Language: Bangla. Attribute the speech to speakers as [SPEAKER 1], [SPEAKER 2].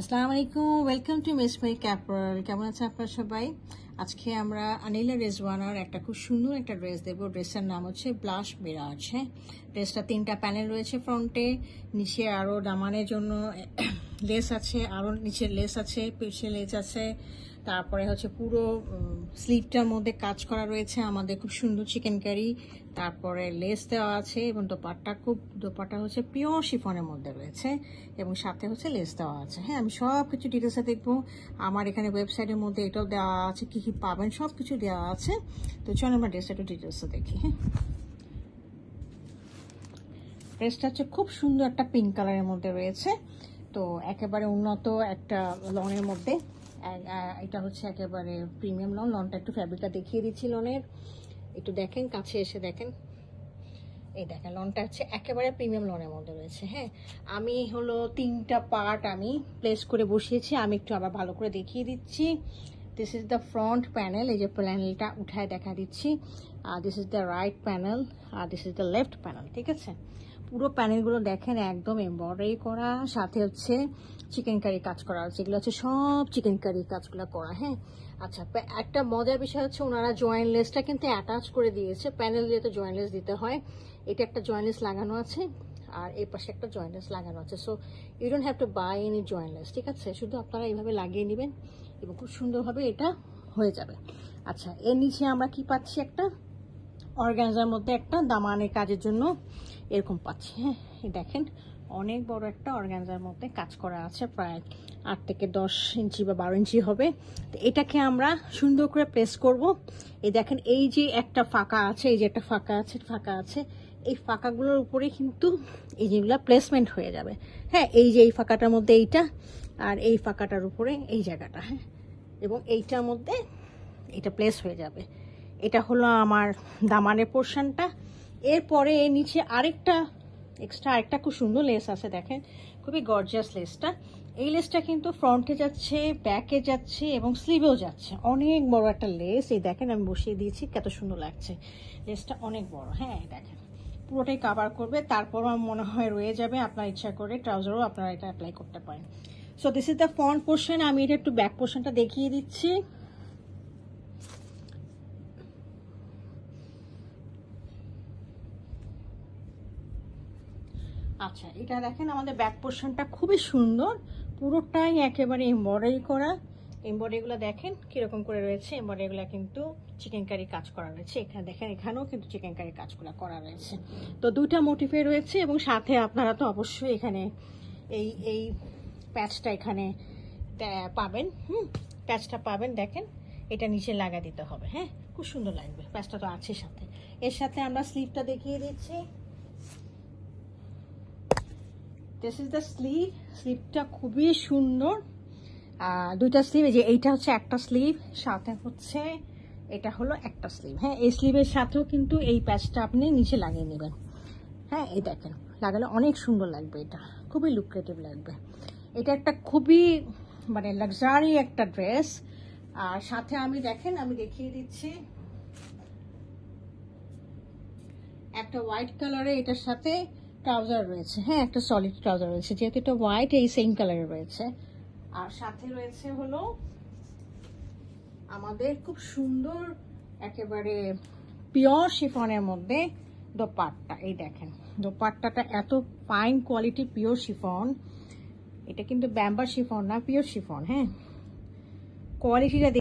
[SPEAKER 1] আসসালামু আলাইকুম, ওয়েলকাম টু মিস মাই ক্যাপাল। কেমন আছেন আপনারা সবাই? আজকে আমরা আনিলা রেজওয়ানার একটা খুব সুন্দর একটা ড্রেস দেবো। ড্রেসের নাম হচ্ছে ব্লাশ মিরাজ। হ্যাঁ, ড্রেসটা 3টা প্যানেল রয়েছে ফ্রন্টে, নিচে আরও দামানের জন্য লেস আছে, আরও নিচে লেস আছে, পিছে লেস আছে। তারপরে হচ্ছে পুরো স্লিভটার মধ্যে কাজ করা রয়েছে আমাদের খুব সুন্দর চিকেন কারি। তারপরে লেস দেওয়া আছে এবং দোপাট্টা হচ্ছে পিওর শিফনের মধ্যে রয়েছে এবং সাথে হচ্ছে লেস দেওয়া আছে। হ্যাঁ, আমি সব কিছু ডিটেলসে দেখবো। আমার এখানে ওয়েবসাইটের মধ্যে এটাও দেওয়া আছে, কী কী পাবেন সব কিছু দেওয়া আছে। তো চলো আমরা ড্রেসটা একটু ডিটেলসে দেখি। হ্যাঁ, ড্রেসটা হচ্ছে খুব সুন্দর একটা পিঙ্ক কালারের মধ্যে রয়েছে। তো একেবারে উন্নত একটা লনের মধ্যে। এটা হচ্ছে একেবারে প্রিমিয়াম লনটা একটু ফ্যাব্রিকটা দেখিয়ে দিচ্ছি লনের। একটু দেখেন, কাছে এসে দেখেন, এই দেখেন লনটা হচ্ছে একেবারে প্রিমিয়াম লনের মধ্যে রয়েছে। হ্যাঁ, আমি হলো 3টা পার্ট আমি প্লেস করে বসিয়েছি, আমি একটু আবার ভালো করে দেখিয়ে দিচ্ছি। This is the front panel, এই যে প্যানেলটা উঠায় দেখা দিচ্ছি। আর this is the right panel, আর this is the left panel. ঠিক আছে, পুরো প্যানেলগুলো দেখেন একদম এমব্রয়ডারি করা, সাথে হচ্ছে চিকেন কারি কাজ করা আছে। এগুলো হচ্ছে সব চিকেন কারি কাজগুলো করা। হ্যাঁ, আচ্ছা, একটা মজার বিষয় হচ্ছে ওনারা জয়েন্ট লেসটা কিন্তু অ্যাটাচ করে দিয়েছে। প্যানেল দিয়ে তো জয়েন্ট লেস দিতে হয়, এটা একটা জয়েন্ট লেস লাগানো আছে আর এই পাশে একটা জয়েন্ট লেস লাগানো আছে। So you don't have to buy any joint less. ঠিক আছে, শুধু আপনারা এইভাবে লাগিয়ে নেবেন এবং খুব সুন্দরভাবে এটা হয়ে যাবে। আচ্ছা, এর নিচে আমরা কি পাচ্ছি? একটা অর্গানজার মধ্যে একটা দামানের কাজের জন্য এরকম পাচ্ছি। হ্যাঁ, এই দেখেন অনেক বড় একটা অর্গানজার মধ্যে কাজ করা আছে, প্রায় 8 থেকে 10 ইঞ্চি বা 12 ইঞ্চি হবে। তো এটাকে আমরা সুন্দর করে প্রেস করব। এই দেখেন, এই যে একটা ফাঁকা আছে, এই যে একটা ফাঁকা আছে, এই ফাঁকাগুলোর উপরে কিন্তু এই যেগুলো প্লেসমেন্ট হয়ে যাবে। হ্যাঁ, এই যে এই ফাঁকাটার মধ্যে এইটা, আর এই ফাঁকাটার উপরে এই জায়গাটা। হ্যাঁ, এবং এইটার মধ্যে এটা প্লেস হয়ে যাবে। এটা হলো আমার দামানের পোর্শনটা। এরপরে এর নিচে আরেকটা খুব সুন্দর লেস আছে, দেখেন খুবই গর্জিয়াস লেসটা। এই লেসটা কিন্তু ফ্রন্টে যাচ্ছে, ব্যাকে যাচ্ছে এবং স্লিভেও যাচ্ছে। অনেক বড় একটা লেস, এই দেখেন আমি বসিয়ে দিয়েছি, কত সুন্দর লাগছে। লেসটা অনেক বড়। হ্যাঁ, দেখেন পুরোটাই কাভার করবে। তারপরও আমার মনে হয় রয়ে যাবে, আপনার ইচ্ছা করে ট্রাউজারও আপনারা এটা অ্যাপ্লাই করতে পারেন। So this is the front portion. আমি এটা একটু ব্যাক পোর্শনটা দেখিয়ে দিচ্ছি। আচ্ছা, এটা দেখেন আমাদের ব্যাক পোর্শনটা খুবই সুন্দর, পুরোটাই একেবারে এমব্রয়ডারি করা। এমব্রয়ডারিগুলো দেখেন কিরকম করে রয়েছে। এমব্রয়ডারিগুলো কিন্তু চিকেন কারি কাজ করা রয়েছে। এখানে দেখেন, এখানেও কিন্তু চিকেন কারি কাজগুলো করা রয়েছে। তো 2টা মোটিফে রয়েছে এবং সাথে আপনারা তো অবশ্যই এখানে এই এই প্যাচটা এখানে পাবেন। প্যাচটা পাবেন, দেখেন এটা নিচে লাগা দিতে হবে। হ্যাঁ, খুব সুন্দর লাগবে, প্যাচটা তো আছে সাথে। এর সাথে আমরা স্লিভটা দেখিয়ে দিচ্ছি। This is the sleeve. স্লিভটা খুবই সুন্দর। 2টা স্লিভ, এই যে এইটা হচ্ছে একটা স্লিভ, সাথে হচ্ছে এটা হলো একটা স্লিভ। হ্যাঁ, এই স্লিভের সাথেও কিন্তু এই প্যাচটা আপনি নিচে লাগিয়ে নেবেন। হ্যাঁ, এই দেখেন লাগালে অনেক সুন্দর লাগবে, এটা খুবই লুক্রেটিভ লাগবে। এটা একটা খুবই মানে লাক্সারি একটা ড্রেস। আর সাথে আমি দেখেন, আমি দেখিয়ে দিচ্ছি একটা হোয়াইট কালারে এটার সাথে ট্রাউজার রয়েছে। হ্যাঁ, একটা সলিড ট্রাউজার রয়েছে, যেহেতু এটা হোয়াইট এই সেম কালারে রয়েছে। আর সাথে রয়েছে হলো আমাদের খুব সুন্দর একেবারে পিওর শিফনের মধ্যে দোপাট্টা। এই দেখেন দোপাট্টাটা এত ফাইন কোয়ালিটি পিওর শিফন। এটা কিন্তু ব্যাম্বার শিফন না, পিওর শিফন। হ্যাঁ, কোয়ালিটিটা